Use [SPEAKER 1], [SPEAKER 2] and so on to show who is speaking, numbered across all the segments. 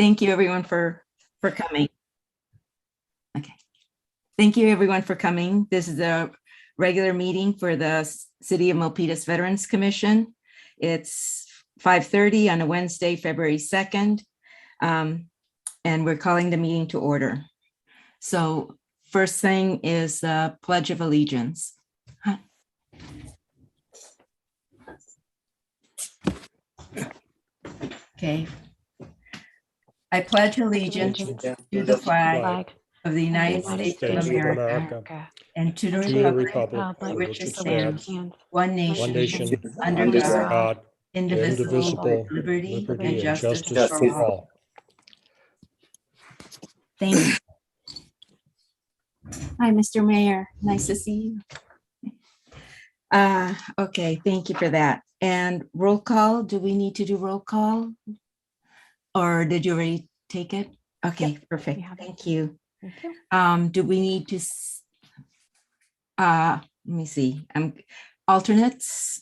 [SPEAKER 1] Thank you everyone for coming. Okay. Thank you everyone for coming. This is a regular meeting for the City of Milpitas Veterans Commission. It's 5:30 on a Wednesday, February 2nd. And we're calling the meeting to order. So first thing is the Pledge of Allegiance. Okay. I pledge allegiance to the flag of the United States of America and to the republic for which it stands, one nation, under God, indivisible, with liberty and justice for all. Thank you. Hi, Mr. Mayor. Nice to see you. Okay, thank you for that. And roll call, do we need to do roll call? Or did you already take it? Okay, yep, perfect. Thank you. Thank you. Do we need to, let me see, alternates?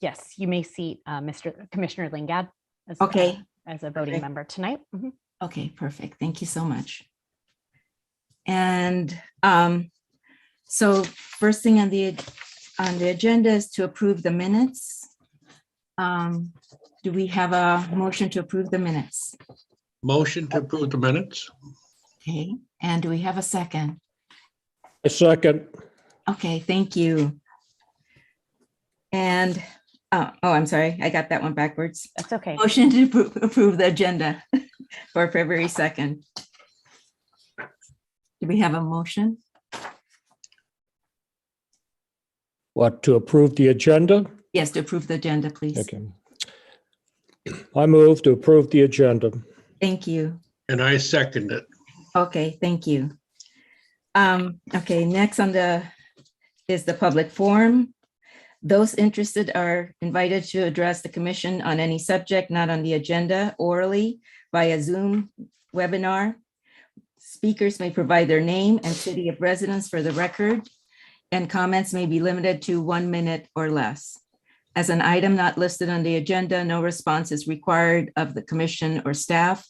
[SPEAKER 2] Yes, you may seat Commissioner Lingad as,
[SPEAKER 1] okay.
[SPEAKER 2] As a voting member tonight. Mm-hmm.
[SPEAKER 1] Okay, perfect. Thank you so much. And so first thing on the agenda is to approve the minutes. Do we have a motion to approve the minutes?
[SPEAKER 3] Motion to approve the minutes.
[SPEAKER 1] Okay, and do we have a second?
[SPEAKER 4] A second.
[SPEAKER 1] Okay, thank you. And, oh, I'm sorry, I got that one backwards.
[SPEAKER 2] That's okay.
[SPEAKER 1] Motion to approve the agenda for February 2nd. Do we have a motion?
[SPEAKER 4] What, to approve the agenda?
[SPEAKER 1] Yes, to approve the agenda, please.
[SPEAKER 4] Okay. I move to approve the agenda.
[SPEAKER 1] Thank you.
[SPEAKER 3] And I second it.
[SPEAKER 1] Okay, thank you. Okay, next on is the public forum. Those interested are invited to address the commission on any subject not on the agenda orally via Zoom webinar. Speakers may provide their name and city of residence for the record, and comments may be limited to 1 minute or less. As an item not listed on the agenda, no response is required of the commission or staff.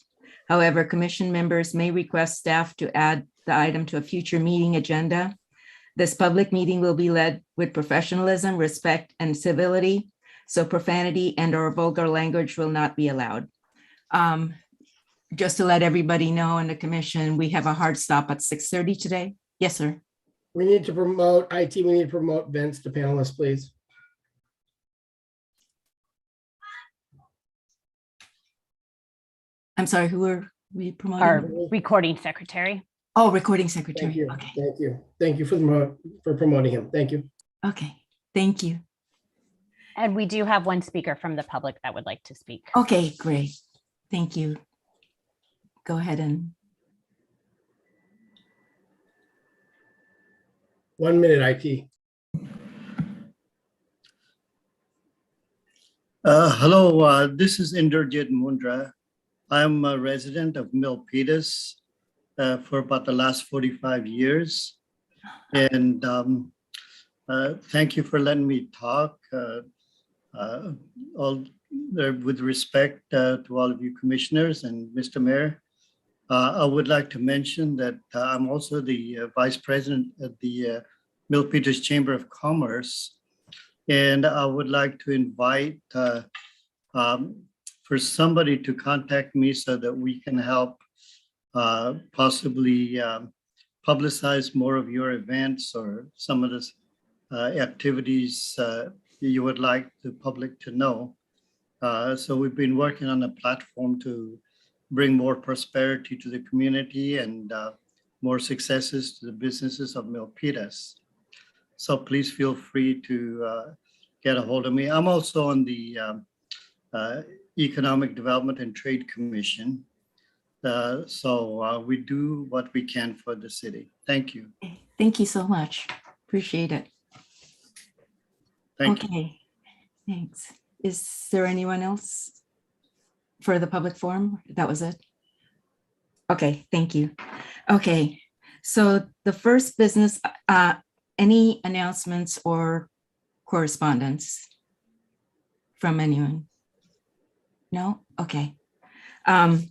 [SPEAKER 1] However, commission members may request staff to add the item to a future meeting agenda. This public meeting will be led with professionalism, respect, and civility, so profanity and/or vulgar language will not be allowed. Just to let everybody know in the commission, we have a hard stop at 6:30 today. Yes, sir.
[SPEAKER 5] We need to promote IT. We need to promote Vince to panelist, please.
[SPEAKER 1] I'm sorry, who are we promoting?
[SPEAKER 2] Our recording secretary.
[SPEAKER 1] Oh, recording secretary.
[SPEAKER 5] Thank you.
[SPEAKER 1] Okay.
[SPEAKER 5] Thank you. Thank you for promoting him. Thank you.
[SPEAKER 1] Okay. Thank you.
[SPEAKER 2] And we do have one speaker from the public that would like to speak.
[SPEAKER 1] Okay, great. Thank you. Go ahead and.
[SPEAKER 5] 1 minute, IT.
[SPEAKER 6] Hello, this is Inderjit Mundra. I'm a resident of Milpitas for about the last 45 years. And thank you for letting me talk. With respect to all of you commissioners and Mr. Mayor, I would like to mention that I'm also the vice president at the Milpitas Chamber of Commerce. And I would like to invite for somebody to contact me so that we can help possibly publicize more of your events or some of the activities you would like the public to know. So we've been working on a platform to bring more prosperity to the community and more successes to the businesses of Milpitas. So please feel free to get a hold of me. I'm also on the Economic Development and Trade Commission. So we do what we can for the city. Thank you.
[SPEAKER 1] Thank you so much. Appreciate it.
[SPEAKER 6] Thank you.
[SPEAKER 1] Okay, thanks. Is there anyone else for the public forum? That was it? Okay, thank you. Okay, so the first business, any announcements or correspondence from anyone? No? Okay. Um,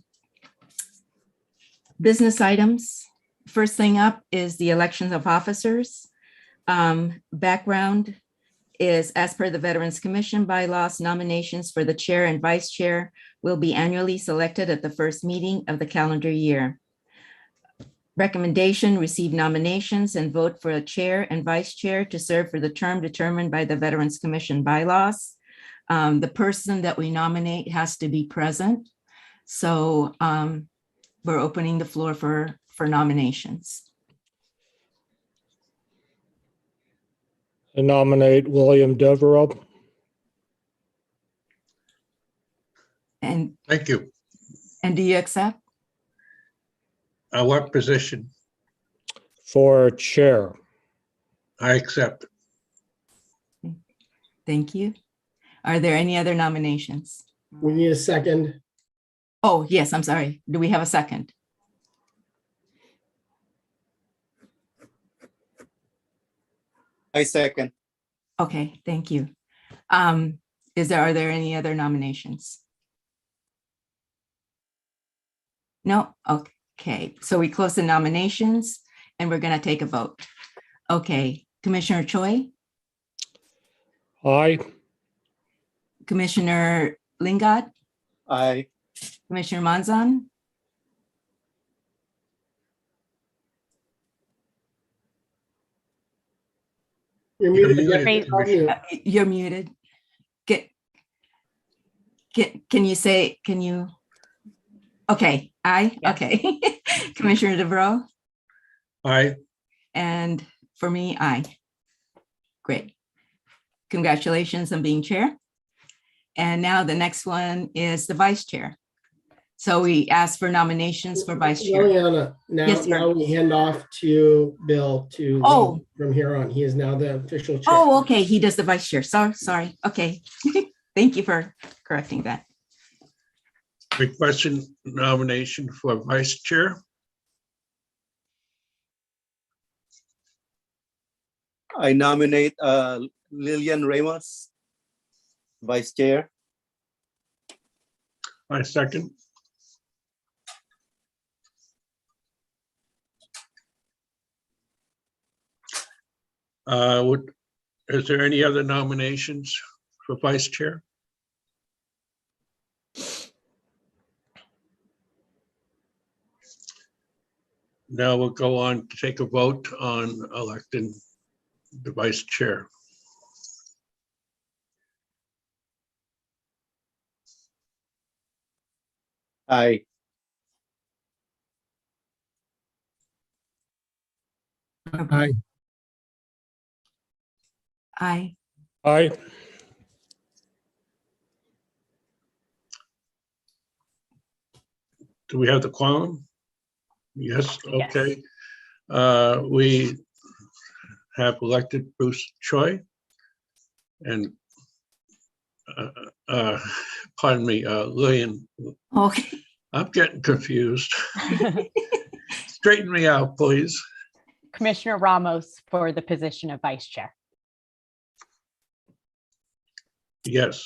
[SPEAKER 1] Business items. First thing up is the elections of officers. Background is, as per the Veterans Commission bylaws, nominations for the chair and vice chair will be annually selected at the first meeting of the calendar year. Recommendation: receive nominations and vote for a chair and vice chair to serve for the term determined by the Veterans Commission bylaws. The person that we nominate has to be present. So we're opening the floor for nominations.
[SPEAKER 4] I nominate William Devereaux.
[SPEAKER 1] And
[SPEAKER 3] Thank you.
[SPEAKER 1] do you accept?
[SPEAKER 3] What position?
[SPEAKER 4] For chair.
[SPEAKER 3] I accept.
[SPEAKER 1] Thank you. Are there any other nominations?
[SPEAKER 5] We need a second.
[SPEAKER 1] Oh, yes, I'm sorry. Do we have a second?
[SPEAKER 7] I second.
[SPEAKER 1] Okay, thank you. Are there any other nominations? No? Okay, so we close the nominations and we're going to take a vote. Okay, Commissioner Choi,
[SPEAKER 4] Aye.
[SPEAKER 1] Commissioner Lingard,
[SPEAKER 7] Aye.
[SPEAKER 1] Commissioner Monzon,
[SPEAKER 5] You're
[SPEAKER 3] You're
[SPEAKER 5] muted.
[SPEAKER 3] muted,
[SPEAKER 5] Yes,
[SPEAKER 3] Commissioner.
[SPEAKER 1] you're muted. Can you say, okay, aye,
[SPEAKER 2] Yes.
[SPEAKER 1] okay. Commissioner DeVreaux,
[SPEAKER 3] Aye.
[SPEAKER 1] and for me, aye. Great. Congratulations on being chair. And now the next one is the vice chair. So we ask for nominations for vice chair.
[SPEAKER 5] Liliana,
[SPEAKER 1] Yes, sir.
[SPEAKER 5] now we hand off to Bill to
[SPEAKER 1] Oh.
[SPEAKER 5] lead from here on. He is now the official chair.
[SPEAKER 1] Oh, okay, he does the vice chair. Sorry, okay. Thank you for correcting that.
[SPEAKER 3] Requesting nomination for vice chair.
[SPEAKER 7] I nominate Lillian Ramos, Vice Chair.
[SPEAKER 3] I second. Is there any other nominations for vice chair? Now we'll go on to take a vote on electing the vice chair.
[SPEAKER 7] Aye.
[SPEAKER 5] Aye.
[SPEAKER 1] Aye.
[SPEAKER 4] Aye.
[SPEAKER 3] Do we have the quorum? Yes,
[SPEAKER 2] Yes.
[SPEAKER 3] okay. We have elected Bruce Choi and pardon me, Lillian.
[SPEAKER 1] Okay.
[SPEAKER 3] I'm getting confused. Straighten me out, please.
[SPEAKER 2] Commissioner Ramos for the position of vice chair.
[SPEAKER 3] Yes.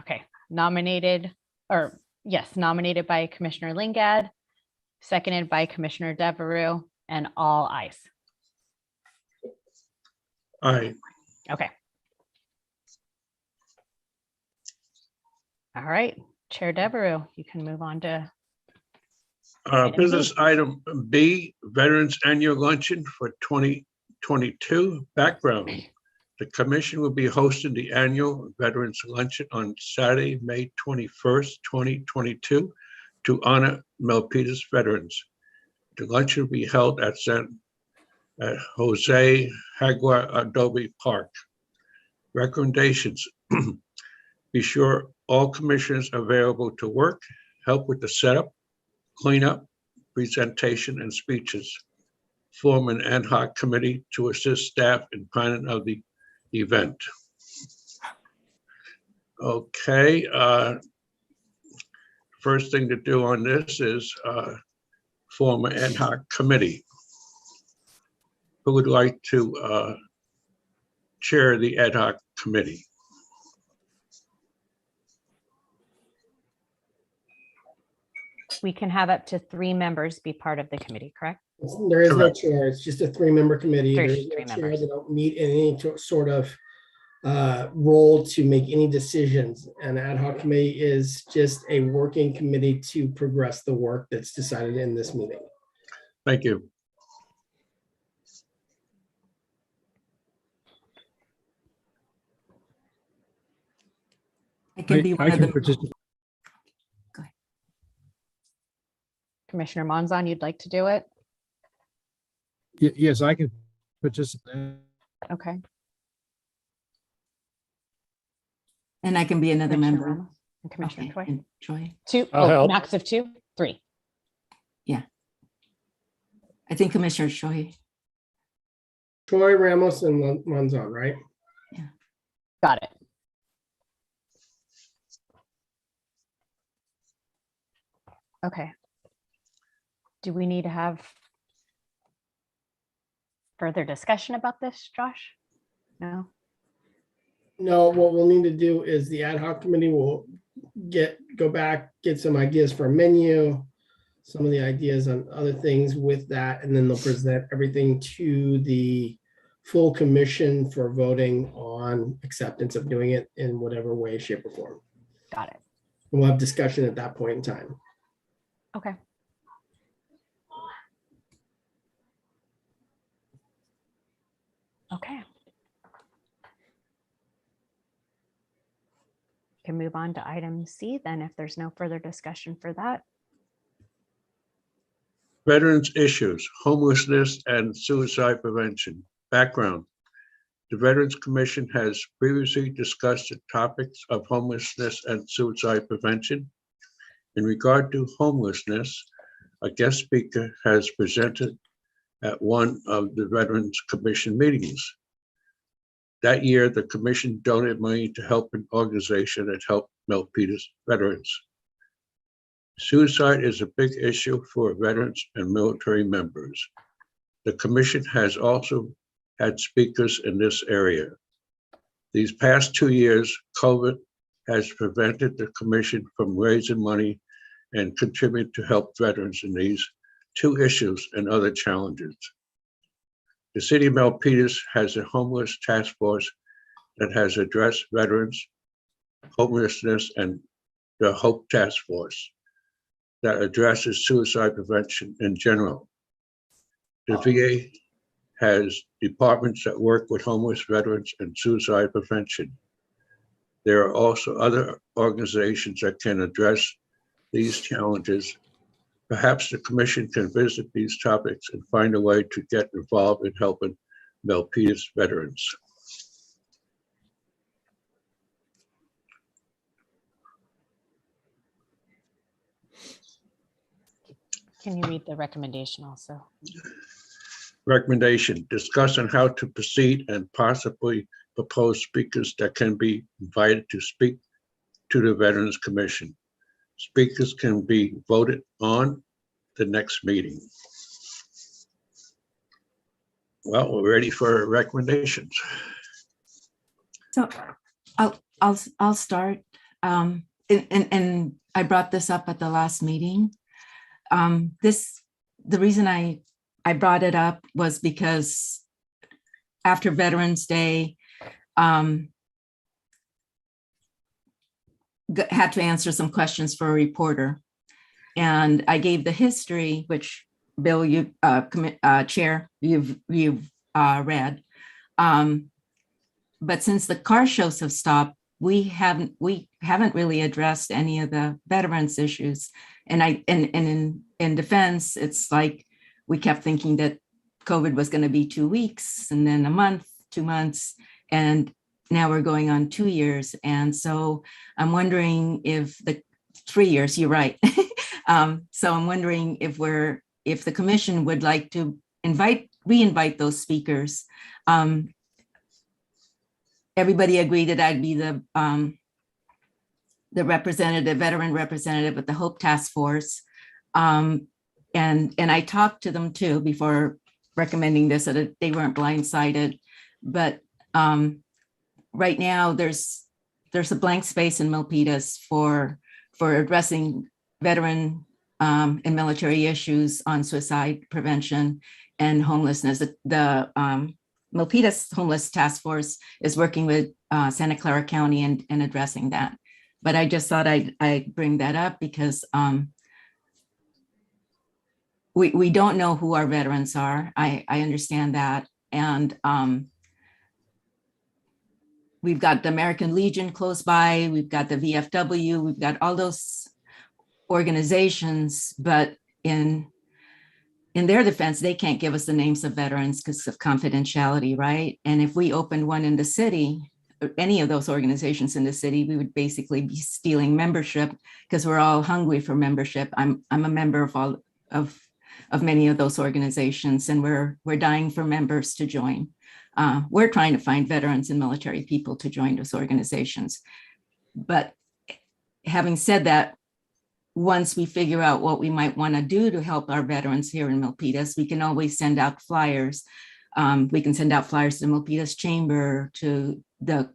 [SPEAKER 2] Okay, nominated by Commissioner Lingard, seconded by Commissioner Devereaux, and all ayes.
[SPEAKER 3] Aye.
[SPEAKER 2] Okay. All right, Chair Devereaux, you can move on to Item
[SPEAKER 3] Business item B, Veterans Annual Luncheon for 2022. Background. The commission will be hosting the annual Veterans Luncheon on Saturday, May 21st, 2022 to honor Milpitas veterans. The luncheon will be held at Jose Jaguar Adobe Park. Recommendations. Be sure all commissioners are available to work, help with the setup, cleanup, presentation, and speeches. Form an ad hoc committee to assist staff in planning of the event. Okay. First thing to do on this is form an ad hoc committee. Who would like to chair the ad hoc committee?
[SPEAKER 2] We can have up to 3 members be part of the committee, correct?
[SPEAKER 5] There is no
[SPEAKER 3] Correct.
[SPEAKER 5] chair. It's just a 3-member committee.
[SPEAKER 2] There's
[SPEAKER 5] There's no
[SPEAKER 2] 3
[SPEAKER 5] chair.
[SPEAKER 2] members.
[SPEAKER 5] They don't meet in any sort of role to make any decisions. An ad hoc committee is just a working committee to progress the work that's decided in this meeting.
[SPEAKER 3] Thank you.
[SPEAKER 1] I can be
[SPEAKER 4] I
[SPEAKER 1] one of
[SPEAKER 4] can
[SPEAKER 1] the,
[SPEAKER 4] participate.
[SPEAKER 2] Commissioner Monzon, you'd like to do it?
[SPEAKER 4] Yes, I can participate.
[SPEAKER 2] Okay.
[SPEAKER 1] and I can be another
[SPEAKER 2] Commissioner
[SPEAKER 1] member.
[SPEAKER 2] Ramos and Commissioner
[SPEAKER 1] Okay,
[SPEAKER 2] Choi.
[SPEAKER 1] and Choi.
[SPEAKER 2] 2,
[SPEAKER 4] I'll help.
[SPEAKER 2] max of 2, 3.
[SPEAKER 1] I think Commissioner Choi.
[SPEAKER 5] Troy, Ramos, and Monzon, right?
[SPEAKER 2] Got it. Okay. Do we need to have further discussion about this, Josh? No?
[SPEAKER 5] No, what we'll need to do is the ad hoc committee will go back, get some ideas for a menu, some of the ideas on other things with that, and then they'll present everything to the full commission for voting on acceptance of doing it in whatever way, shape, or form.
[SPEAKER 2] Got it.
[SPEAKER 5] And we'll have discussion at that point in time.
[SPEAKER 2] Okay. Okay. Can move on to item C then if there's no further discussion for that.
[SPEAKER 3] Veterans issues, homelessness and suicide prevention. Background. The Veterans Commission has previously discussed the topics of homelessness and suicide prevention. In regard to homelessness, a guest speaker has presented at one of the Veterans Commission meetings. That year, the commission donated money to help an organization that helped Milpitas veterans. Suicide is a big issue for veterans and military members. The commission has also had speakers in this area. These past 2 years, COVID has prevented the commission from raising money and contribute to help veterans in these 2 issues and other challenges. The city of Milpitas has a homeless task force that has addressed veterans, homelessness, and the Hope Task Force that addresses suicide prevention in general. The VA has departments that work with homeless veterans and suicide prevention. There are also other organizations that can address these challenges. Perhaps the commission can visit these topics and find a way to get involved in helping Milpitas veterans.
[SPEAKER 2] Can you read the recommendation also?
[SPEAKER 3] Recommendation, discuss on how to proceed and possibly propose speakers that can be invited to speak to the Veterans Commission. Speakers can be voted on the next meeting. Well, we're ready for recommendations.
[SPEAKER 1] So I'll start. And I brought this up at the last meeting. The reason I brought it up was because after Veterans Day, had to answer some questions for a reporter. And I gave the history, which Bill, you Chair, you've read. But since the car shows have stopped, we haven't really addressed any of the veterans issues. And in defense, it's like we kept thinking that COVID was going to be 2 weeks and then a month, 2 months, and now we're going on 2 years. And so I'm wondering if 3 years, you're right. So I'm wondering if the commission would like to re-invite those speakers. Everybody agreed that I'd be the veteran representative at the Hope Task Force. And I talked to them too before recommending this so that they weren't blindsided. But right now there's a blank space in Milpitas for addressing veteran and military issues on suicide prevention and homelessness. The Milpitas Homeless Task Force is working with Santa Clara County and addressing that. But I just thought I'd bring that up because we don't know who our veterans are. I understand that. And we've got the American Legion close by, we've got the VFW, we've got all those organizations, but in their defense, they can't give us the names of veterans because of confidentiality, right? And if we opened one in the city, any of those organizations in the city, we would basically be stealing membership because we're all hungry for membership. I'm a member of all of many of those organizations, and we're dying for members to join. We're trying to find veterans and military people to join those organizations. But having said that, once we figure out what we might want to do to help our veterans here in Milpitas, we can always send out flyers. We can send out flyers to the Milpitas Chamber, to the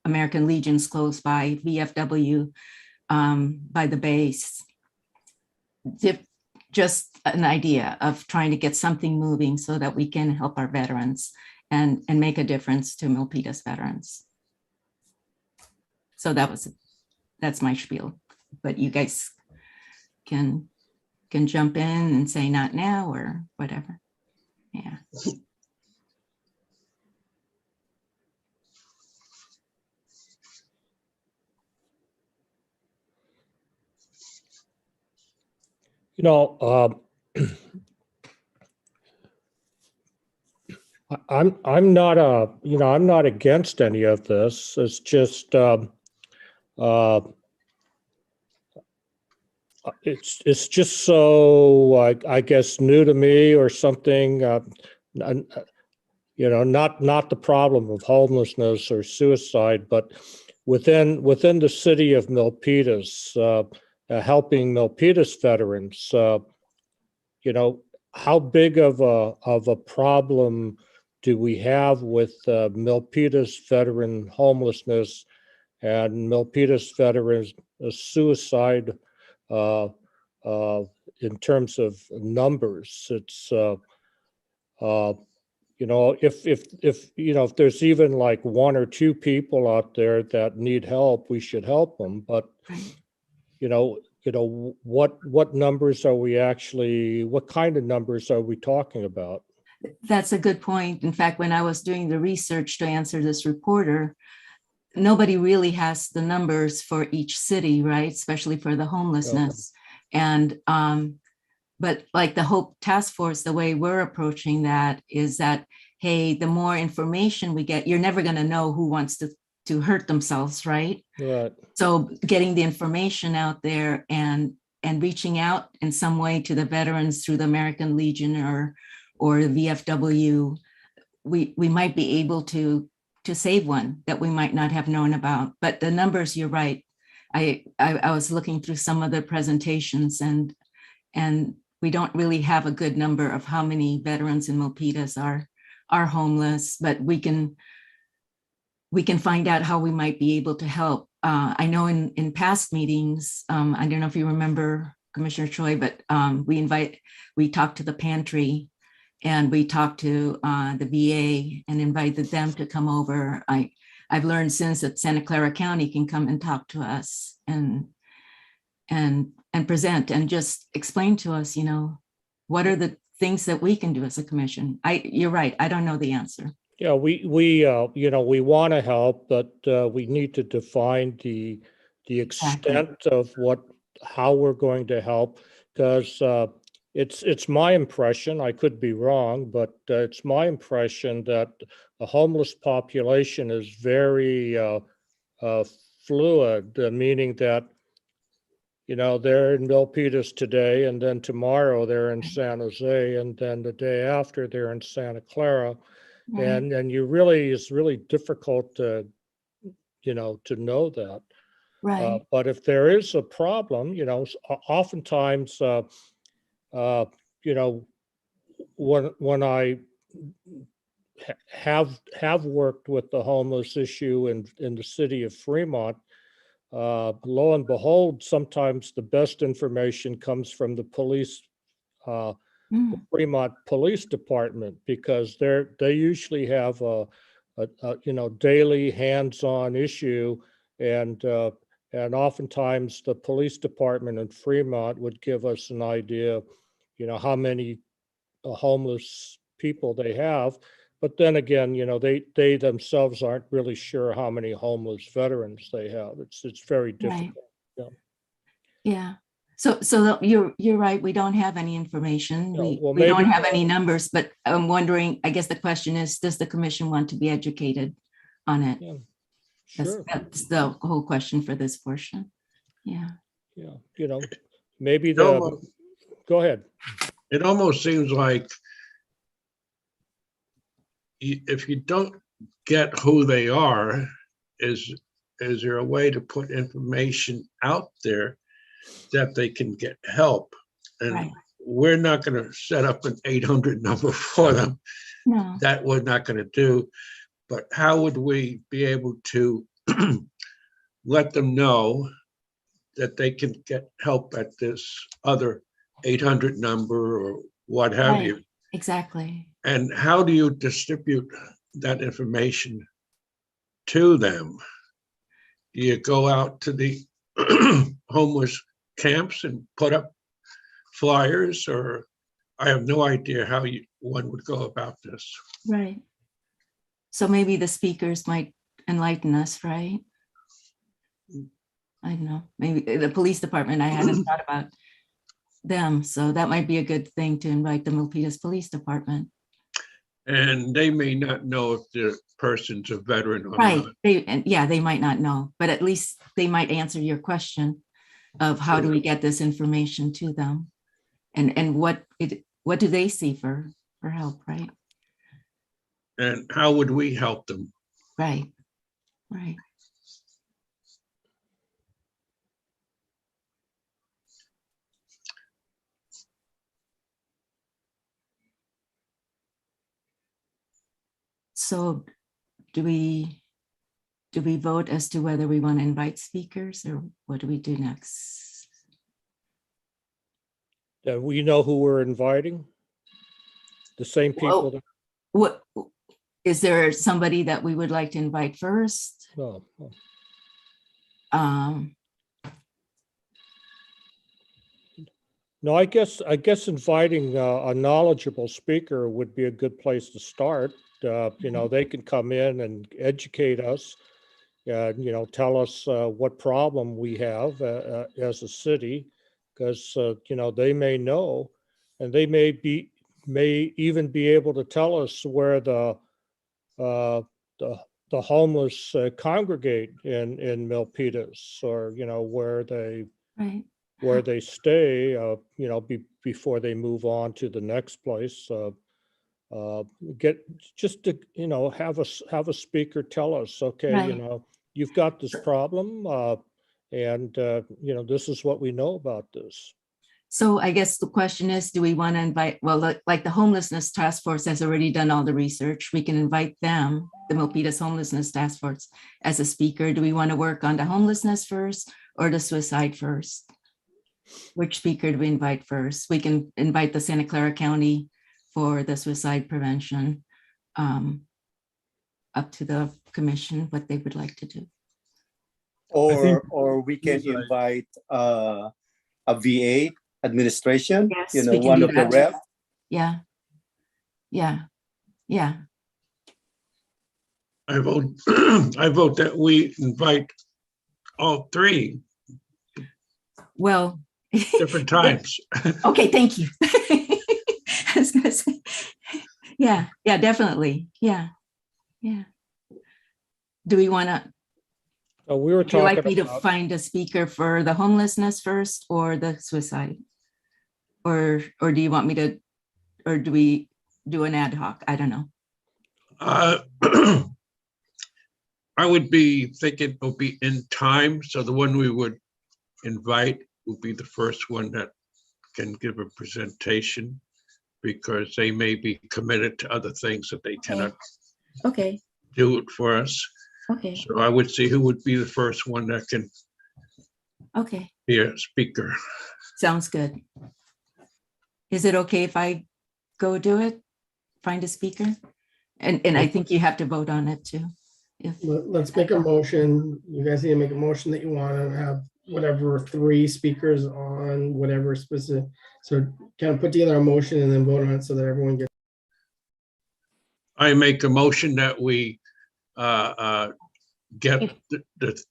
[SPEAKER 1] American Legions close by, VFW, by the base. Just an idea of trying to get something moving so that we can help our veterans and make a difference to Milpitas veterans. So that's my spiel, but you guys can jump in and say not now or whatever. Yeah.
[SPEAKER 4] You know, I'm not I'm not against any of this. It's just it's just so I guess new to me or something. You know, not the problem of homelessness or suicide, but within the city of Milpitas, helping Milpitas veterans. You know, how big of a problem do we have with Milpitas veteran homelessness and Milpitas veterans suicide in terms of numbers? It's you know, if you know, if there's even like one or two people out there that need help, we should help them. But you know, what numbers are we actually? What kind of numbers are we talking about?
[SPEAKER 1] That's a good point. In fact, when I was doing the research to answer this reporter, nobody really has the numbers for each city, right? Especially for the homelessness. And but like the Hope Task Force, the way we're approaching that is that, hey, the more information we get, you're never going to know who wants to hurt themselves, right?
[SPEAKER 4] Right.
[SPEAKER 1] So getting the information out there and reaching out in some way to the veterans through the American Legion or the VFW, we might be able to save one that we might not have known about. But the numbers, you're right. I was looking through some of the presentations and we don't really have a good number of how many veterans in Milpitas are homeless, but we can find out how we might be able to help. I know in past meetings, I don't know if you remember, Commissioner Choi, but we talked to the pantry and we talked to the VA and invited them to come over. I've learned since that Santa Clara County can come and talk to us and present and just explain to us, you know, what are the things that we can do as a commission. You're right. I don't know the answer.
[SPEAKER 4] Yeah, we you know, we want to help, but we need to define the extent of how we're going to help, because it's my impression, I could be wrong, but it's my impression that the homeless population is very fluid, meaning that, you know, they're in Milpitas today, and then tomorrow they're in San Jose, and then the day after they're in Santa Clara. And it's really difficult to, you know, to know that.
[SPEAKER 1] Right.
[SPEAKER 4] But if there is a problem, you know, oftentimes, you know, when I have worked with the homeless issue in the city of Fremont, lo and behold, sometimes the best information comes from the police,
[SPEAKER 1] Mm,
[SPEAKER 4] Fremont Police Department, because they usually have a daily hands-on issue, and oftentimes the police department in Fremont would give us an idea, how many homeless people they have. But then again, they themselves aren't really sure how many homeless veterans they have. It's very
[SPEAKER 1] right.
[SPEAKER 4] difficult. Yeah.
[SPEAKER 1] Yeah. So you're right. We don't have any information.
[SPEAKER 4] Yeah,
[SPEAKER 1] We
[SPEAKER 4] well,
[SPEAKER 1] we don't
[SPEAKER 4] maybe-
[SPEAKER 1] have any numbers, but I'm wondering, I guess the question is, does the commission want to be educated on it?
[SPEAKER 4] Yeah,
[SPEAKER 1] That's,
[SPEAKER 4] sure.
[SPEAKER 1] that's the whole question for this portion. Yeah.
[SPEAKER 4] Yeah, maybe
[SPEAKER 3] It almost-
[SPEAKER 4] go ahead.
[SPEAKER 3] It almost seems like if you don't get who they are, is there a way to put information out there that they can get help? And
[SPEAKER 1] Right.
[SPEAKER 3] we're not going to set up an 800 number for them.
[SPEAKER 1] No.
[SPEAKER 3] That we're not going to do. But how would we be able to let them know that they can get help at this other 800 number or what have
[SPEAKER 1] Right.
[SPEAKER 3] you?
[SPEAKER 1] Exactly.
[SPEAKER 3] And how do you distribute that information to them? Do you go out to the homeless camps and put up flyers, or I have no idea how one would go about this.
[SPEAKER 1] Right. So maybe the speakers might enlighten us, right? I don't know, maybe the police department, I hadn't thought about them, so that might be a good thing to invite the Milpitas Police Department.
[SPEAKER 3] And they may not know if the person's a veteran or
[SPEAKER 1] Right,
[SPEAKER 3] not.
[SPEAKER 1] they might not know, but at least they might answer your question of how do we get this information to them? And what do they see for help, right?
[SPEAKER 3] And how would we help them?
[SPEAKER 1] Right, right. So do we vote as to whether we want to invite speakers, or what do we do next?
[SPEAKER 4] We know who we're inviting? The same people? that-
[SPEAKER 1] What, is there somebody that we would like to invite first?
[SPEAKER 4] No. No, I guess inviting a knowledgeable speaker would be a good place to start. They can come in and educate us, tell us what problem we have as a city, because they may know, and they may even be able to tell us where the homeless congregate in Milpitas, or
[SPEAKER 1] Right,
[SPEAKER 4] where they stay, before they move on to the next place. Have a speaker tell us, okay,
[SPEAKER 1] Right.
[SPEAKER 4] You've got this problem, and this is what we know about this.
[SPEAKER 1] so I guess the question is, do we want to invite, well, like the Homelessness Task Force has already done all the research, we can invite them, the Milpitas Homelessness Task Force, as a speaker. Do we want to work on the homelessness first or the suicide first? Which speaker do we invite first? We can invite the Santa Clara County for the suicide prevention, up to the commission, what they would like to do.
[SPEAKER 7] Or we can invite a VA administration,
[SPEAKER 1] Yes, we can
[SPEAKER 7] one
[SPEAKER 1] do
[SPEAKER 7] of the
[SPEAKER 1] that.
[SPEAKER 7] rep.
[SPEAKER 1] Yeah.
[SPEAKER 3] I vote, I vote that we invite all three
[SPEAKER 1] Well,
[SPEAKER 3] different times.
[SPEAKER 1] okay, thank you. I was gonna say, yeah, definitely. Yeah. Do we want to,
[SPEAKER 4] We were
[SPEAKER 1] would you like
[SPEAKER 4] talking
[SPEAKER 1] me to
[SPEAKER 4] about,
[SPEAKER 1] find a speaker for the homelessness first or the suicide? Or do you want me to, or do we do an ad hoc? I don't know.
[SPEAKER 3] I would be thinking it'll be in time, so the one we would invite will be the first one that can give a presentation, because they may be committed to other things that they cannot
[SPEAKER 1] Okay,
[SPEAKER 3] do it for us.
[SPEAKER 1] okay.
[SPEAKER 3] So I would see who would be the first one that can
[SPEAKER 1] Okay,
[SPEAKER 3] be a speaker.
[SPEAKER 1] sounds good. Is it okay if I go do it? Find a speaker? And I think you have to vote on it too. If,
[SPEAKER 5] Let's make a motion. You guys need to make a motion that you want to have whatever 3 speakers on whatever specific. So kind of put together a motion and then vote on it so that everyone gets.
[SPEAKER 3] I make a motion that we get the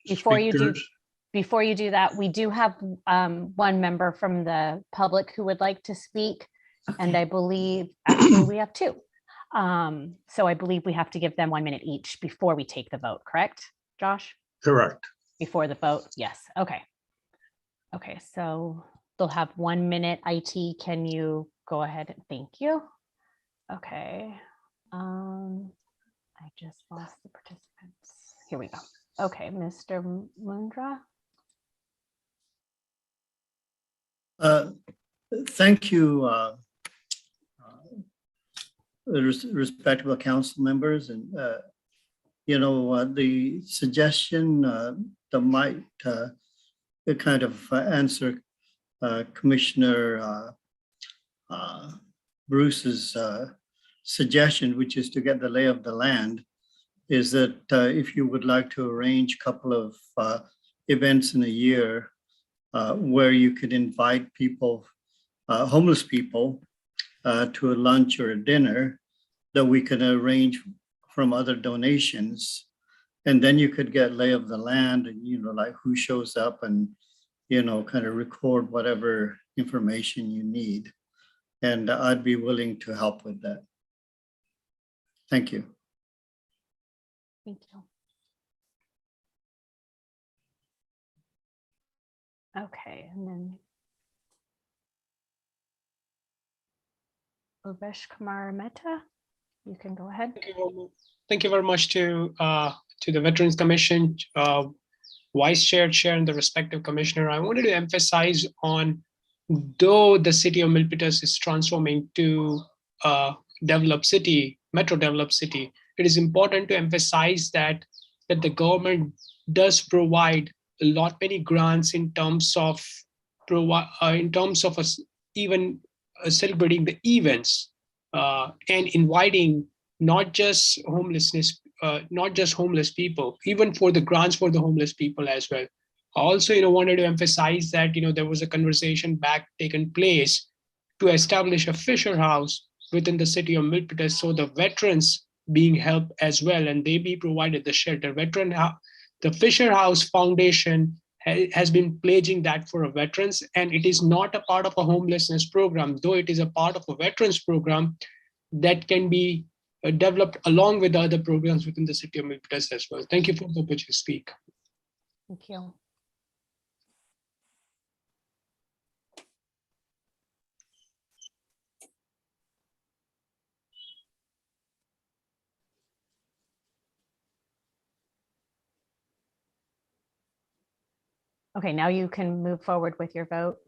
[SPEAKER 2] Before you do,
[SPEAKER 3] speakers.
[SPEAKER 2] before you do that, we do have one member from the public who would like to speak. And
[SPEAKER 1] okay.
[SPEAKER 2] I believe actually we have 2. So I believe we have to give them 1 minute each before we take the vote, correct, Josh?
[SPEAKER 3] Correct.
[SPEAKER 2] Before the vote, yes, okay. Okay, so they'll have 1 minute. IT, can you go ahead? Thank you. Okay. I just lost the participants. Here we go. Okay, Mr. Mundra.
[SPEAKER 6] Thank you, respectable council members, and the suggestion that might kind of answer Commissioner Bruce's suggestion, which is to get the lay of the land, is that if you would like to arrange a couple of events in a year where you could invite people, homeless people, to a lunch or a dinner, that we can arrange from other donations. And then you could get lay of the land and, like who shows up and, kind of record whatever information you need. And I'd be willing to help with that. Thank you.
[SPEAKER 2] Thank you. Okay, and then Uvesh Kumar Mehta, you can go ahead.
[SPEAKER 8] Thank you very much to the Veterans Commission, Vice Chair, Chair, and the respective commissioner. I wanted to emphasize on, though the city of Milpitas is transforming to a developed city, metro developed city, it is important to emphasize that the government does provide many grants in terms of us even celebrating the events and inviting not just homeless people, even for the grants for the homeless people as well. I also, wanted to emphasize that, there was a conversation taken place to establish a Fisher House within the city of Milpitas, so the veterans being helped as well, and they be provided the shelter. The Fisher House Foundation has been pledging that for veterans, and it is not a part of a homelessness program, though it is a part of a veterans program that can be developed along with the other programs within the city of Milpitas as well. Thank you for the opportunity to speak.
[SPEAKER 2] Thank you. Okay, now you can move forward with your vote.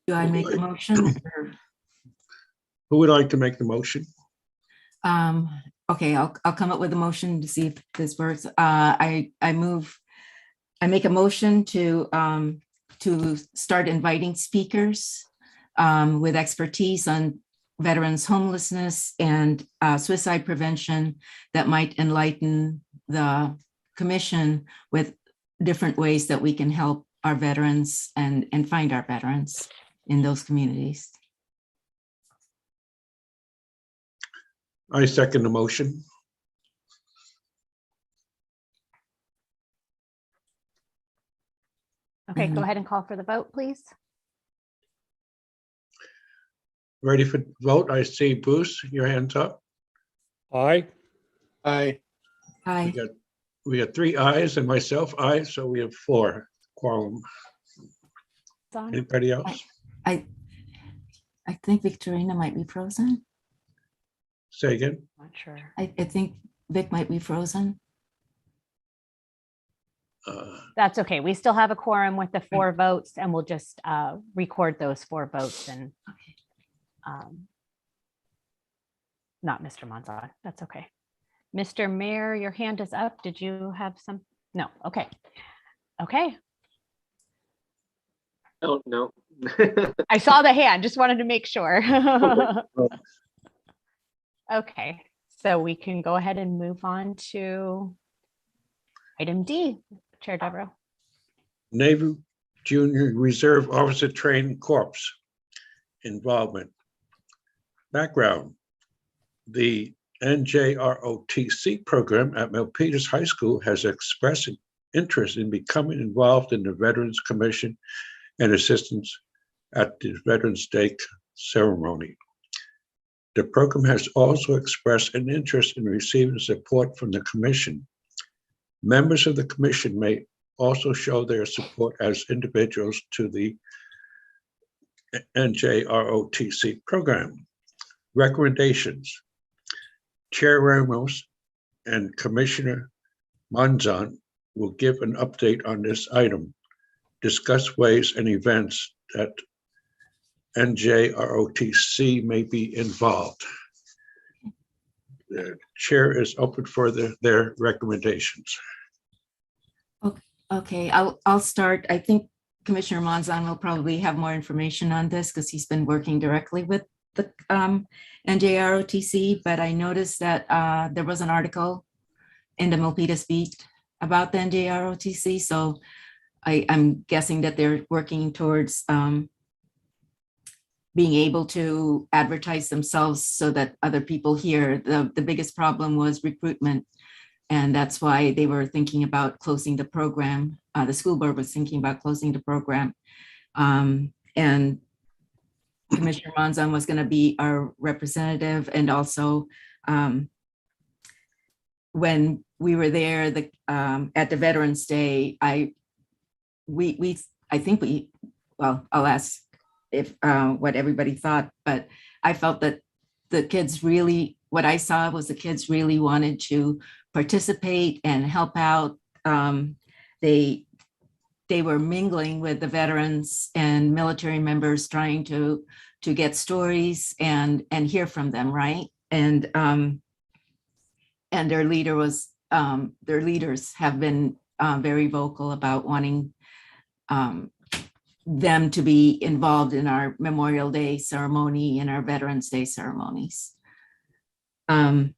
[SPEAKER 1] Do I make the motion?
[SPEAKER 3] Who would like to make the motion?
[SPEAKER 1] Okay, I'll come up with a motion to see if this works. I make a motion to start inviting speakers with expertise on veterans homelessness and suicide prevention that might enlighten the commission with different ways that we can help our veterans and find our veterans in those communities.
[SPEAKER 3] I second the motion.
[SPEAKER 2] Okay, go ahead and call for the vote, please.
[SPEAKER 3] Ready for vote? I see Bruce, your hand's up.
[SPEAKER 4] Aye.
[SPEAKER 3] We
[SPEAKER 1] Hi,
[SPEAKER 3] got 3 ayes and myself, aye, so we have 4 quorum.
[SPEAKER 2] Don?
[SPEAKER 3] Anybody else?
[SPEAKER 1] I think Victorina might be frozen.
[SPEAKER 3] Say again.
[SPEAKER 2] Not sure.
[SPEAKER 1] I think Vic might be frozen.
[SPEAKER 2] That's okay. We still have a quorum with the 4 votes, and we'll just record those 4 votes. And not Mr. Monzon. That's okay. Mr. Mayor, your hand is up. Did you have some? No. Okay. Okay.
[SPEAKER 9] Oh, no.
[SPEAKER 2] I saw the hand. Just wanted to make sure. Okay. So we can go ahead and move on to item D, Chair Devereaux.
[SPEAKER 3] Navy Junior Reserve Officer Training Corps involvement. Background: the NJROTC program at Milpitas High School has expressed interest in becoming involved in the Veterans Commission and assistance at the Veterans Day ceremony. The program has also expressed an interest in receiving support from the commission. Members of the commission may also show their support as individuals to the NJROTC program. Recommendations: Chair Ramos and Commissioner Monzon will give an update on this item, discuss ways and events that NJROTC may be involved. The chair is open for their recommendations.
[SPEAKER 1] Okay, I'll start. I think Commissioner Monzon will probably have more information on this because he's been working directly with the NJROTC, but I noticed that there was an article in the Milpitas Beat about the NJROTC, so I'm guessing that they're working towards being able to advertise themselves so that other people hear. The biggest problem was recruitment, and that's why they were thinking about closing the program. The school board was thinking about closing the program. And Commissioner Monzon was going to be our representative. And also when we were there at the Veterans Day, well, I'll ask if what everybody thought, but I felt that the kids really, what I saw was the kids really wanted to participate and help out. They were mingling with the veterans and military members, trying to get stories and hear from them, right? And their leaders have been very vocal about wanting them to be involved in our Memorial Day ceremony and our Veterans Day ceremonies. But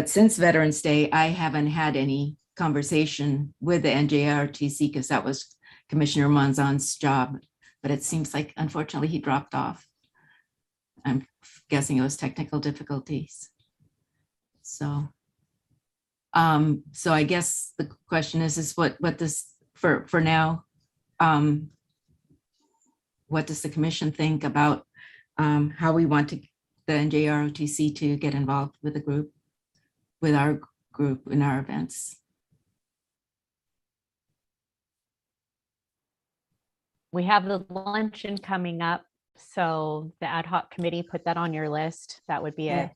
[SPEAKER 1] since Veterans Day, I haven't had any conversation with the NJROTC because that was Commissioner Monzon's job, but it seems like unfortunately he dropped off. I'm guessing it was technical difficulties. So I guess the question is what does, for now, what does the commission think about how we want the NJROTC to get involved with the group, with our group in our events?
[SPEAKER 2] We have the luncheon coming up, so the ad hoc committee, put that on your list. That would be a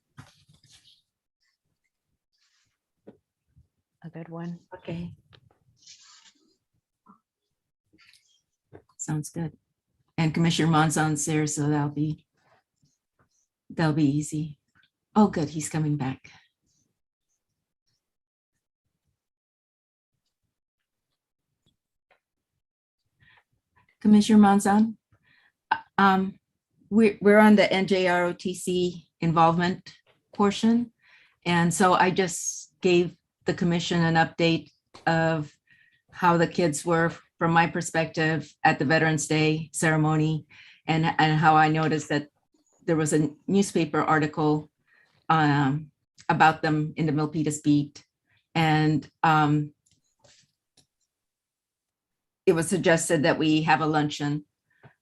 [SPEAKER 2] good one.
[SPEAKER 1] Okay. Sounds good. And Commissioner Monzon's there, so that'll be easy. Oh, good, he's coming back. Commissioner Monzon, we're on the NJROTC involvement portion. And so I just gave the commission an update of how the kids were from my perspective at the Veterans Day ceremony, and how I noticed that there was a newspaper article about them in the Milpitas Beat. And it was suggested that we have a luncheon,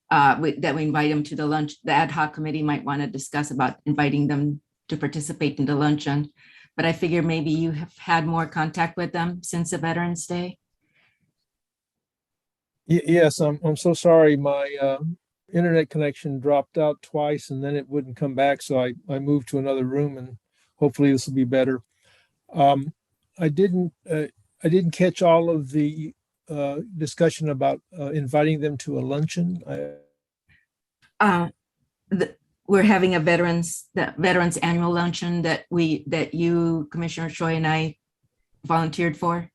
[SPEAKER 1] that we invite them to the lunch. The ad hoc committee might want to discuss about inviting them to participate in the luncheon. But I figure maybe you have had more contact with them since the Veterans Day.
[SPEAKER 10] Yes, I'm so sorry. My internet connection dropped out twice and then it wouldn't come back. So I moved to another room and hopefully this will be better. I didn't catch all of the discussion about inviting them to a luncheon.
[SPEAKER 1] we're having a veterans annual luncheon that you, Commissioner Choi, and I volunteered for.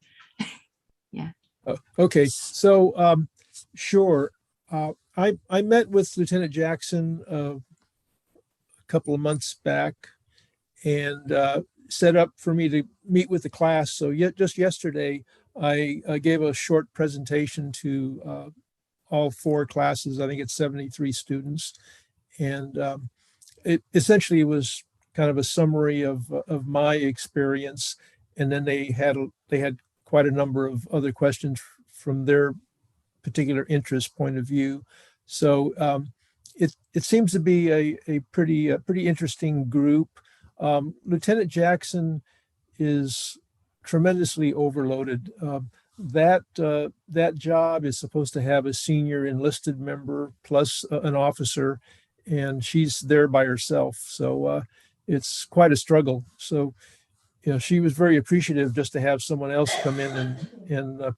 [SPEAKER 10] Okay, so sure. I met with Lieutenant Jackson a couple of months back and set up for me to meet with the class. So just yesterday, I gave a short presentation to all 4 classes. I think it's 73 students. And it essentially was kind of a summary of my experience. And then they had quite a number of other questions from their particular interest point of view. So it seems to be a pretty interesting group. Lieutenant Jackson is tremendously overloaded. That job is supposed to have a senior enlisted member plus an officer, and she's there by herself. So it's quite a struggle. So she was very appreciative just to have someone else come in and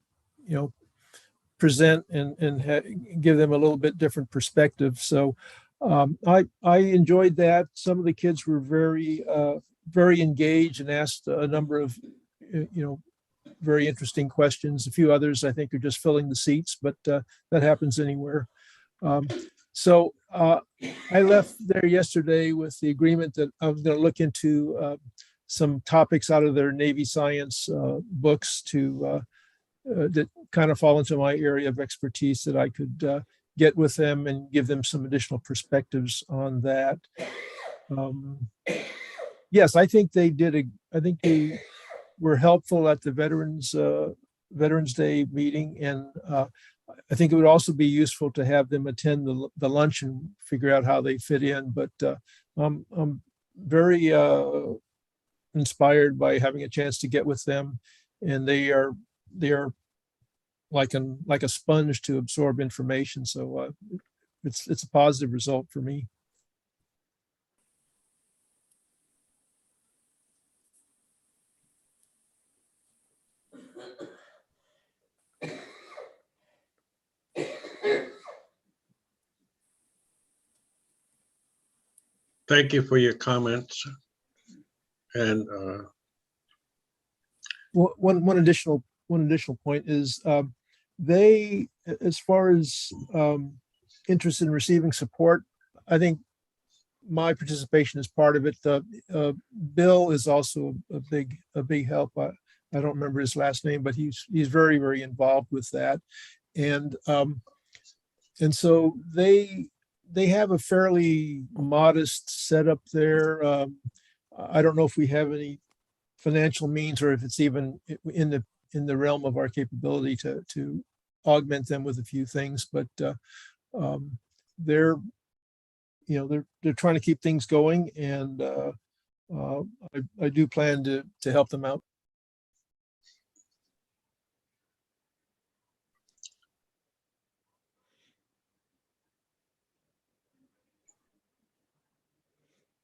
[SPEAKER 10] present and give them a little bit different perspective. So I enjoyed that. Some of the kids were very engaged and asked a number of very interesting questions. A few others I think are just filling the seats, but that happens anywhere. So I left there yesterday with the agreement that I was going to look into some topics out of their Navy science books that kind of fall into my area of expertise that I could get with them and give them some additional perspectives on that. Yes, I think they were helpful at the Veterans Day meeting, and I think it would also be useful to have them attend the lunch and figure out how they fit in. But I'm very inspired by having a chance to get with them, and they are like a sponge to absorb information. So it's a positive result for me.
[SPEAKER 3] Thank you for your comments. And
[SPEAKER 10] One additional point is they, as far as interest in receiving support, I think my participation is part of it. Bill is also a big help. I don't remember his last name, but he's very, very involved with that. And so they have a fairly modest setup there. I don't know if we have any financial means or if it's even in the realm of our capability to augment them with a few things, but they're trying to keep things going, and I do plan to help them out.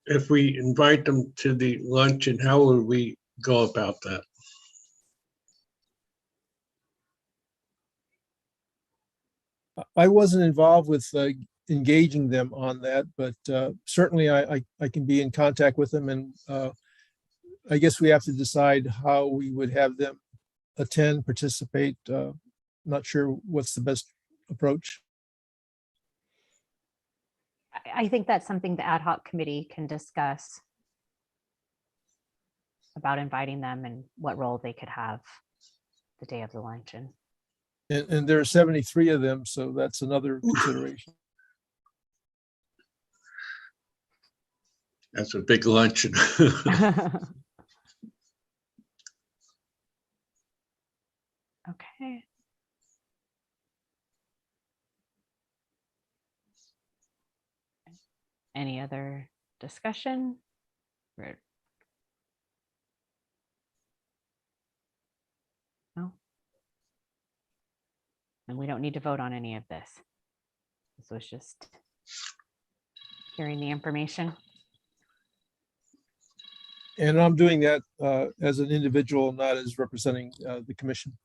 [SPEAKER 3] if we invite them to the luncheon, how would we go about that?
[SPEAKER 10] I wasn't involved with engaging them on that, but certainly I can be in contact with them, and I guess we have to decide how we would have them attend, participate. Not sure what's the best approach.
[SPEAKER 2] I think that's something the ad hoc committee can discuss about inviting them and what role they could have the day of the luncheon.
[SPEAKER 10] And there are 73 of them, so that's another consideration.
[SPEAKER 3] That's a big luncheon.
[SPEAKER 2] Okay. Any other discussion? No. And we don't need to vote on any of this. This was just hearing the information.
[SPEAKER 10] And I'm doing that as an individual, not as representing the commission.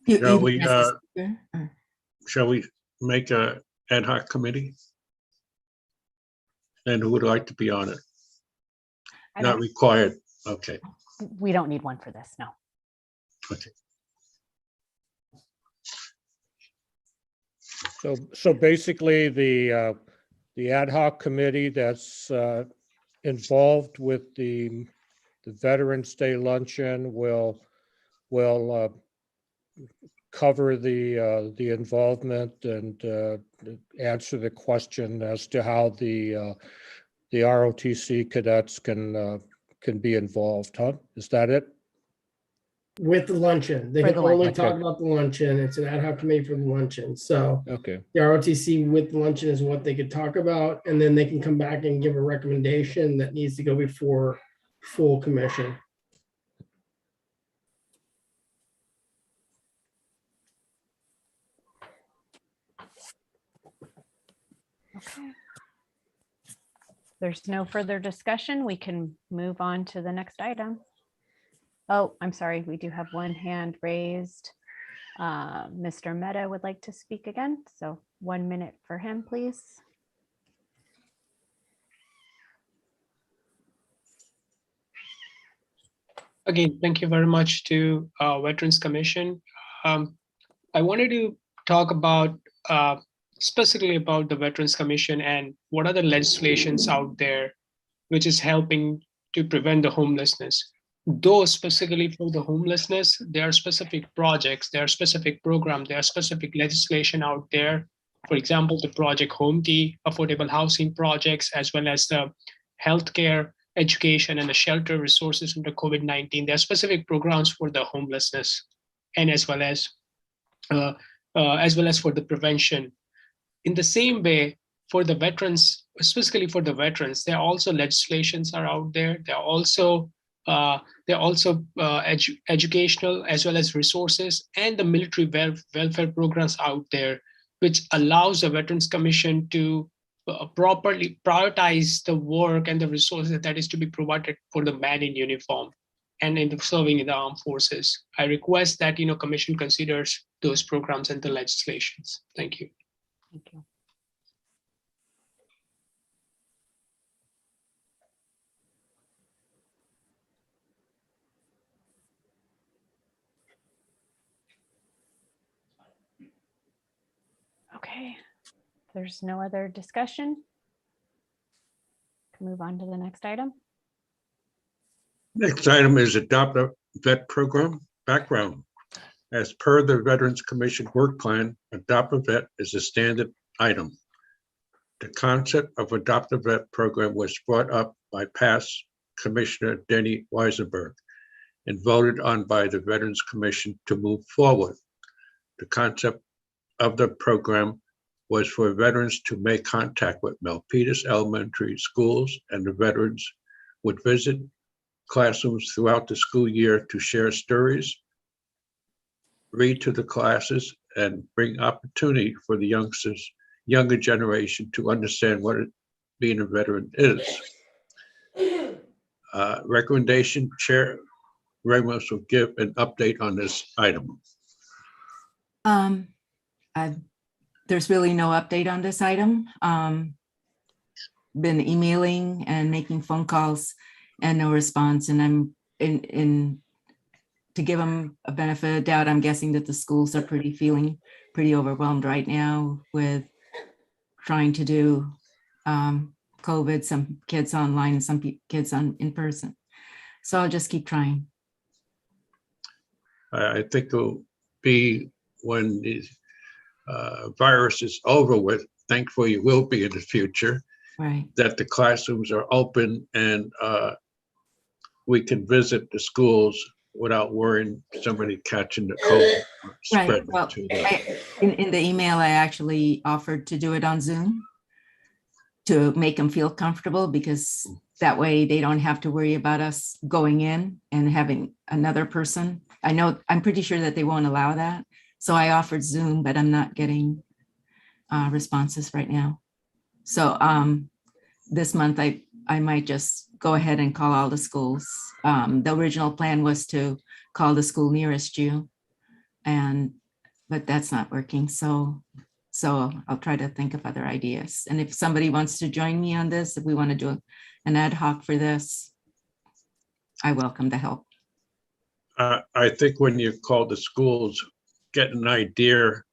[SPEAKER 3] Shall we,
[SPEAKER 1] as a speaker, or-
[SPEAKER 3] shall we make a ad hoc committee? And who would like to be on it?
[SPEAKER 2] I
[SPEAKER 3] Not
[SPEAKER 2] don't,
[SPEAKER 3] required. Okay,
[SPEAKER 2] we don't need one for this, no.
[SPEAKER 3] okay.
[SPEAKER 4] So basically, the ad hoc committee that's involved with the Veterans Day luncheon will cover the involvement and answer the question as to how the ROTC cadets can be involved, huh? Is that it?
[SPEAKER 5] With the luncheon, they
[SPEAKER 2] For
[SPEAKER 5] can
[SPEAKER 2] the
[SPEAKER 5] only
[SPEAKER 2] luncheon.
[SPEAKER 5] talk
[SPEAKER 4] Okay.
[SPEAKER 5] about the luncheon. It's an ad hoc committee for the luncheon. So
[SPEAKER 4] Okay,
[SPEAKER 5] the ROTC with the luncheon is what they could talk about, and then they can come back and give a recommendation that needs to go before full commission.
[SPEAKER 2] Okay. There's no further discussion. We can move on to the next item. Oh, I'm sorry. We do have one hand raised. Mr. Mehta would like to speak again. So 1 minute for him, please.
[SPEAKER 8] Again, thank you very much to Veterans Commission. I wanted to talk about specifically about the Veterans Commission and what are the legislations out there which is helping to prevent the homelessness. Though specifically for the homelessness, there are specific projects, there are specific programs, there are specific legislation out there. For example, the Project Home Key, affordable housing projects, as well as the healthcare, education, and the shelter resources under COVID-19. There are specific programs for the homelessness, and as well as for the prevention. In the same way, for the veterans, specifically for the veterans, there are also legislations are out there. There are also educational as well as resources and the military welfare programs out there, which allows the Veterans Commission to properly prioritize the work and the resources that is to be provided for the man in uniform and in the serving in the armed forces. I request that Commission considers those programs and the legislations. Thank you.
[SPEAKER 2] Thank you. Okay, if there's no other discussion, can move on to the next item.
[SPEAKER 3] Next item is adopt a vet program background. As per the Veterans Commission work plan, adopt a vet is a standard item. The concept of adopt a vet program was brought up by past Commissioner Denny Weisenberg and voted on by the Veterans Commission to move forward. The concept of the program was for veterans to make contact with Milpitas elementary schools, and the veterans would visit classrooms throughout the school year to share stories, read to the classes, and bring opportunity for the younger generation to understand what being a veteran is. Recommendation, Chair Ramos will give an update on this item.
[SPEAKER 1] There's really no update on this item. Been emailing and making phone calls and no response. And I'm to give them a benefit of doubt, I'm guessing that the schools are feeling pretty overwhelmed right now with trying to do COVID, some kids online and some kids in person. So I'll just keep trying.
[SPEAKER 3] I think it'll be when the virus is over with, thankfully it will be in the future,
[SPEAKER 1] Right.
[SPEAKER 3] that the classrooms are open and we can visit the schools without worrying somebody catching the COVID.
[SPEAKER 1] Right. Well, in the email, I actually offered to do it on Zoom to make them feel comfortable, because that way they don't have to worry about us going in and having another person. I'm pretty sure that they won't allow that. So I offered Zoom, but I'm not getting responses right now. So this month I might just go ahead and call all the schools. The original plan was to call the school nearest you, But that's not working. So I'll try to think of other ideas. And if somebody wants to join me on this, if we want to do an ad hoc for this, I welcome the help.
[SPEAKER 3] I think when you call the schools, get an idea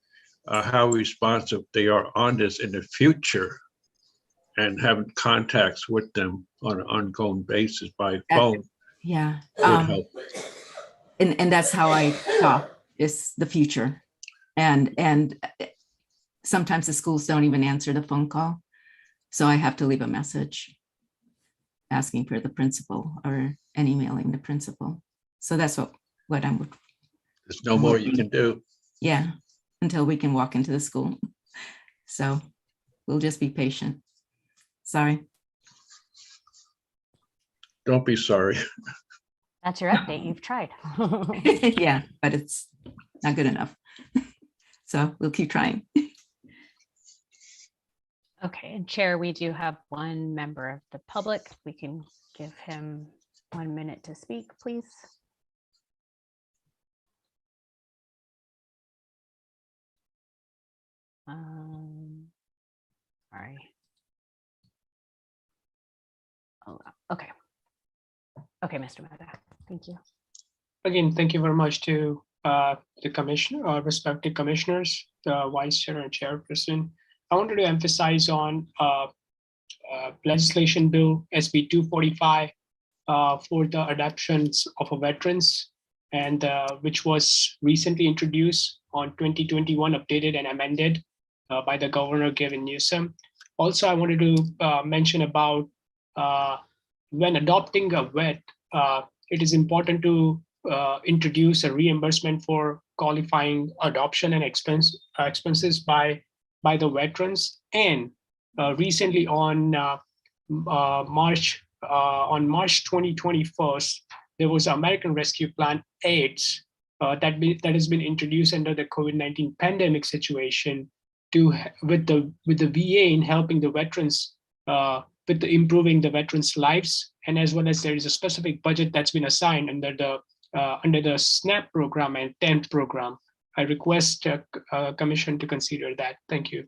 [SPEAKER 3] how responsive they are on this in the future, and having contacts with them on an ongoing basis by phone
[SPEAKER 1] Yeah.
[SPEAKER 3] would help.
[SPEAKER 1] And that's how I talk, is the future. And sometimes the schools don't even answer the phone call. So I have to leave a message asking for the principal and emailing the principal. So that's what I'm,
[SPEAKER 3] There's no more you can do.
[SPEAKER 1] yeah, until we can walk into the school. So we'll just be patient. Sorry.
[SPEAKER 3] Don't be sorry.
[SPEAKER 2] That's your update. You've tried.
[SPEAKER 1] Yeah, but it's not good enough. So we'll keep trying.
[SPEAKER 2] Okay, and Chair, we do have one member of the public. We can give him 1 minute to speak, please. Sorry. Oh, okay. Okay, Mr. Mehta, thank you.
[SPEAKER 8] Again, thank you very much to the commissioner, respective commissioners, the vice chair and chairperson. I wanted to emphasize on legislation bill SB 245 for the adoptions of veterans, and which was recently introduced on 2021, updated and amended by the Governor Gavin Newsom. Also, I wanted to mention about when adopting a vet, it is important to introduce a reimbursement for qualifying adoption and expenses by the veterans. And recently on March 2021, there was American Rescue Plan AIDS that has been introduced under the COVID-19 pandemic situation with the VA in helping the veterans with improving the veterans' lives, and as well as there is a specific budget that's been assigned under the SNAP program and TEMP program. I request Commission to consider that. Thank you.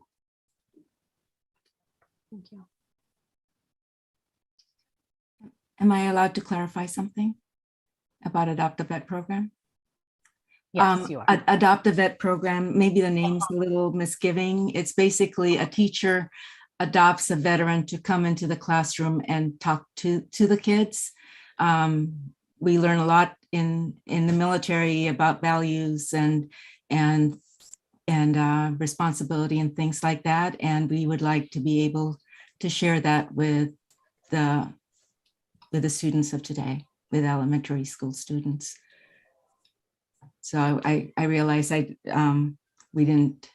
[SPEAKER 2] Thank you.
[SPEAKER 1] Am I allowed to clarify something about Adopt a Vet program?
[SPEAKER 2] Yes, you are.
[SPEAKER 1] Adopt a Vet program, maybe the name's a little misgiving. It's basically a teacher adopts a veteran to come into the classroom and talk to the kids. We learn a lot in the military about values and responsibility and things like that. And we would like to be able to share that with the students of today, with elementary school students. So I realize we didn't,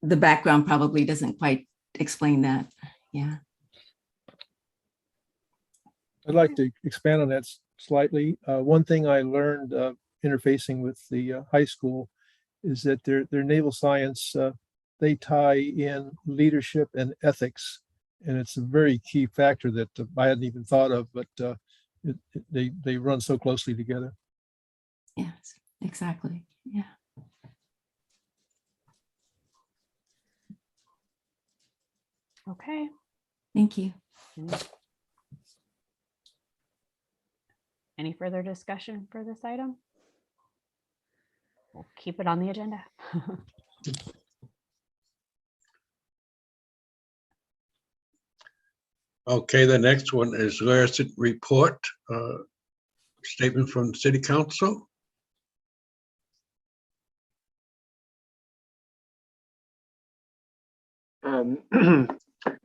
[SPEAKER 1] the background probably doesn't quite explain that. Yeah.
[SPEAKER 10] I'd like to expand on that slightly. One thing I learned interfacing with the high school is that their naval science, they tie in leadership and ethics. And it's a very key factor that I hadn't even thought of, but they run so closely together.
[SPEAKER 1] Yes, exactly. Yeah.
[SPEAKER 2] Okay.
[SPEAKER 1] Thank you.
[SPEAKER 2] Any further discussion for this item? We'll keep it on the agenda.
[SPEAKER 3] Okay, the next one is Larson report, statement from City Council.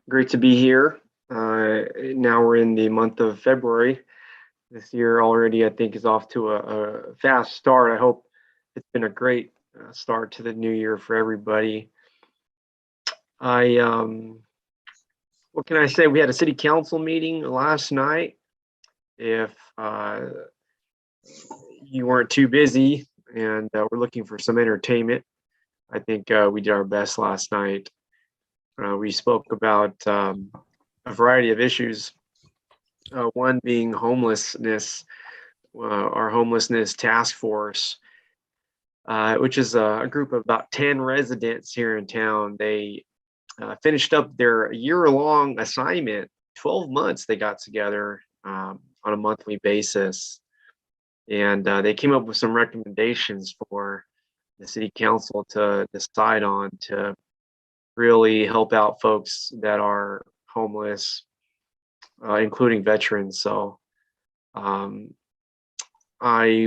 [SPEAKER 9] Great to be here. Now we're in the month of February. This year already, I think, is off to a fast start. I hope it's been a great start to the new year for everybody. What can I say? We had a city council meeting last night. If you weren't too busy and we're looking for some entertainment, I think we did our best last night. We spoke about a variety of issues. One being homelessness. Our homelessness task force which is a group of about 10 residents here in town. They finished up their year-long assignment. 12 months they got together on a monthly basis. And they came up with some recommendations for the city council to decide on to really help out folks that are homeless, including veterans. So I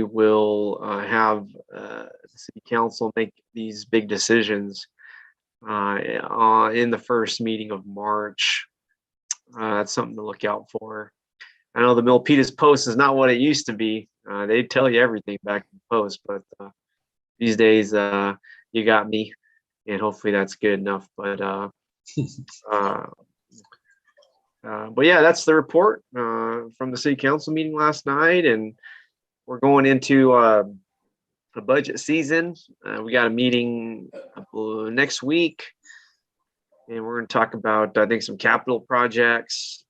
[SPEAKER 9] will have the city council make these big decisions in the first meeting of March. That's something to look out for. I know the Milpitas Post is not what it used to be. They tell you everything back in the Post, but these days you got me, and hopefully that's good enough. But yeah, that's the report from the city council meeting last night, and we're going into a budget season. We got a meeting next week, and we're going to talk about, I think, some capital projects.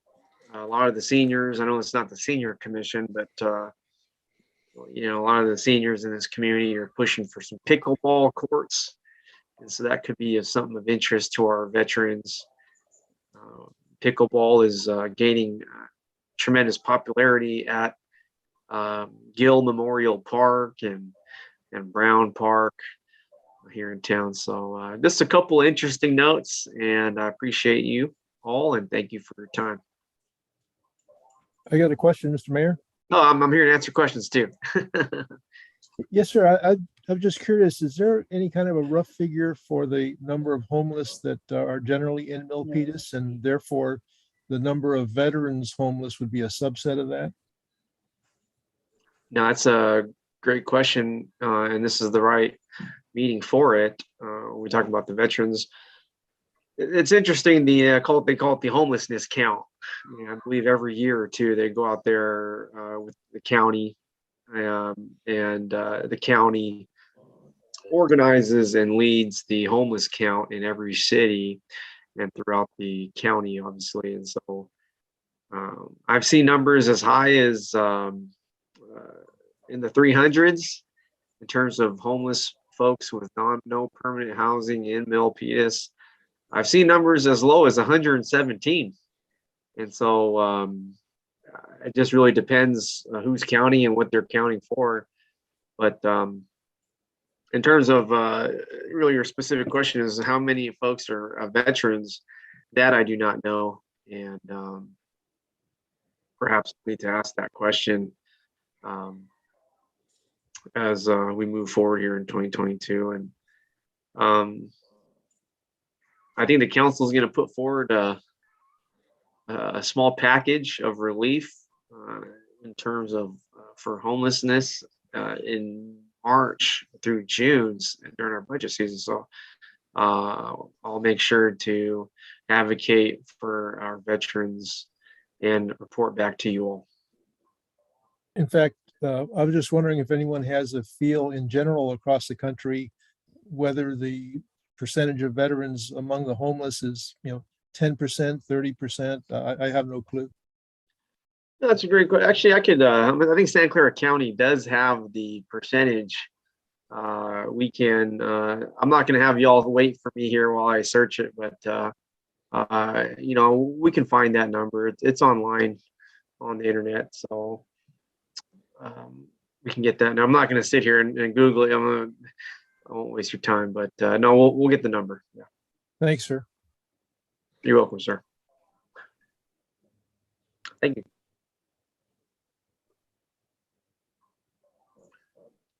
[SPEAKER 9] A lot of the seniors, I know it's not the senior commission, but you know, a lot of the seniors in this community are pushing for some pickleball courts, and so that could be something of interest to our veterans. Pickleball is gaining tremendous popularity at Gill Memorial Park and Brown Park here in town. So just a couple of interesting notes, and I appreciate you all, and thank you for your time.
[SPEAKER 10] I got a question, Mr. Mayor.
[SPEAKER 9] No, I'm here to answer questions too.
[SPEAKER 10] Yes, sir. I'm just curious, is there any kind of a rough figure for the number of homeless that are generally in Milpitas, and therefore the number of veterans homeless would be a subset of that?
[SPEAKER 9] No, that's a great question, and this is the right meeting for it. We're talking about the veterans. It's interesting. They call it the homelessness count. I believe every year or two they go out there with the county, and the county organizes and leads the homeless count in every city and throughout the county, obviously. And so I've seen numbers as high as in the 300s in terms of homeless folks with no permanent housing in Milpitas. I've seen numbers as low as 117. And so it just really depends who's counting and what they're counting for. But in terms of really your specific question is how many folks are veterans, that I do not know. And perhaps we need to ask that question as we move forward here in 2022. And I think the council is going to put forward a small package of relief in terms of for homelessness in March through June during our budget season. So I'll make sure to advocate for our veterans and report back to you all.
[SPEAKER 10] In fact, I was just wondering if anyone has a feel in general across the country whether the percentage of veterans among the homeless is, 10%, 30%. I have no clue.
[SPEAKER 9] That's a great question. Actually, I could. I think Santa Clara County does have the percentage. We can. I'm not going to have y'all wait for me here while I search it, but we can find that number. It's online on the internet, so we can get that. Now, I'm not going to sit here and Google it. I won't waste your time, but no, we'll get the number. Yeah.
[SPEAKER 10] Thanks, sir.
[SPEAKER 9] You're welcome, sir. Thank you.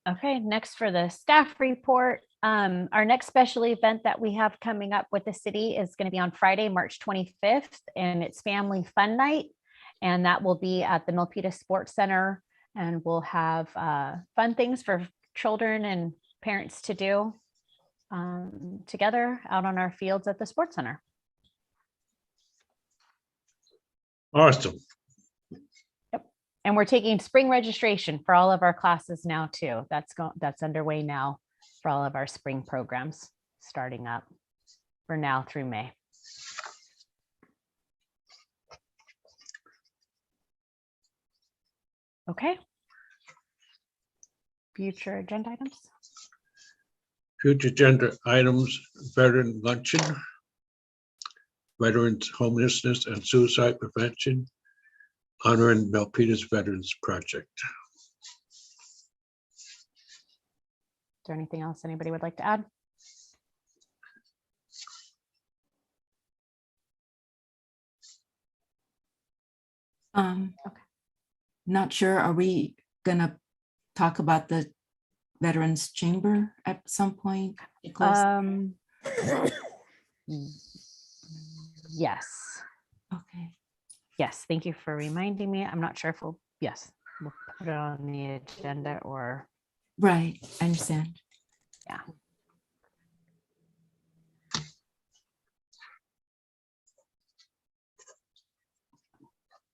[SPEAKER 2] Okay, next for the staff report. Our next special event that we have coming up with the city is going to be on Friday, March 25th, and it's Family Fun Night. And that will be at the Milpitas Sports Center. And we'll have fun things for children and parents to do together out on our fields at the Sports Center.
[SPEAKER 3] Awesome.
[SPEAKER 2] Yep. And we're taking spring registration for all of our classes now too. That's underway now for all of our spring programs starting up for now through May. Okay. Future agenda items.
[SPEAKER 3] Future agenda items, veteran luncheon, veterans homelessness and suicide prevention, honoring Milpitas Veterans Project.
[SPEAKER 2] Is there anything else anybody would like to add?
[SPEAKER 1] Okay. Not sure, are we gonna talk about the Veterans Chamber at some point? Nicholas?
[SPEAKER 2] Yes.
[SPEAKER 1] Okay,
[SPEAKER 2] Yes, thank you for reminding me. I'm not sure if we'll put it on the agenda or,
[SPEAKER 1] right, I understand.
[SPEAKER 2] yeah.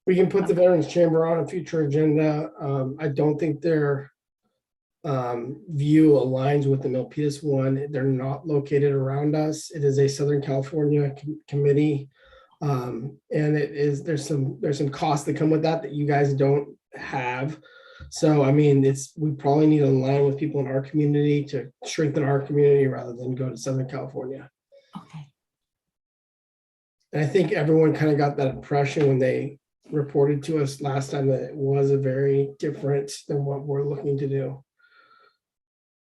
[SPEAKER 5] We can put the Veterans Chamber on a future agenda. I don't think their view aligns with the Milpitas one. They're not located around us. It is a Southern California committee. And there's some costs that come with that you guys don't have. So, I mean, we probably need to align with people in our community to strengthen our community rather than go to Southern California.
[SPEAKER 1] Okay,
[SPEAKER 5] And I think everyone kind of got that impression when they reported to us last time that it was a very different than what we're looking to do.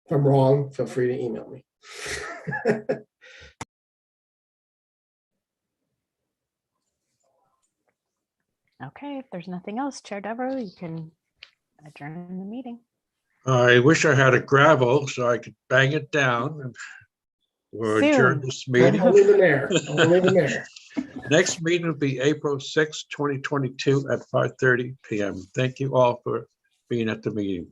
[SPEAKER 5] If I'm wrong, feel free to email me.
[SPEAKER 2] Okay, if there's nothing else, Chair Devereaux, you can adjourn the meeting.
[SPEAKER 3] I wish I had a gravel so I could bang it down and we'll adjourn
[SPEAKER 2] Soon.
[SPEAKER 3] this meeting.
[SPEAKER 5] Only the mayor. Only the mayor.
[SPEAKER 3] Next meeting will be April 6, 2022 at 5:30 p.m. Thank you all for being at the meeting.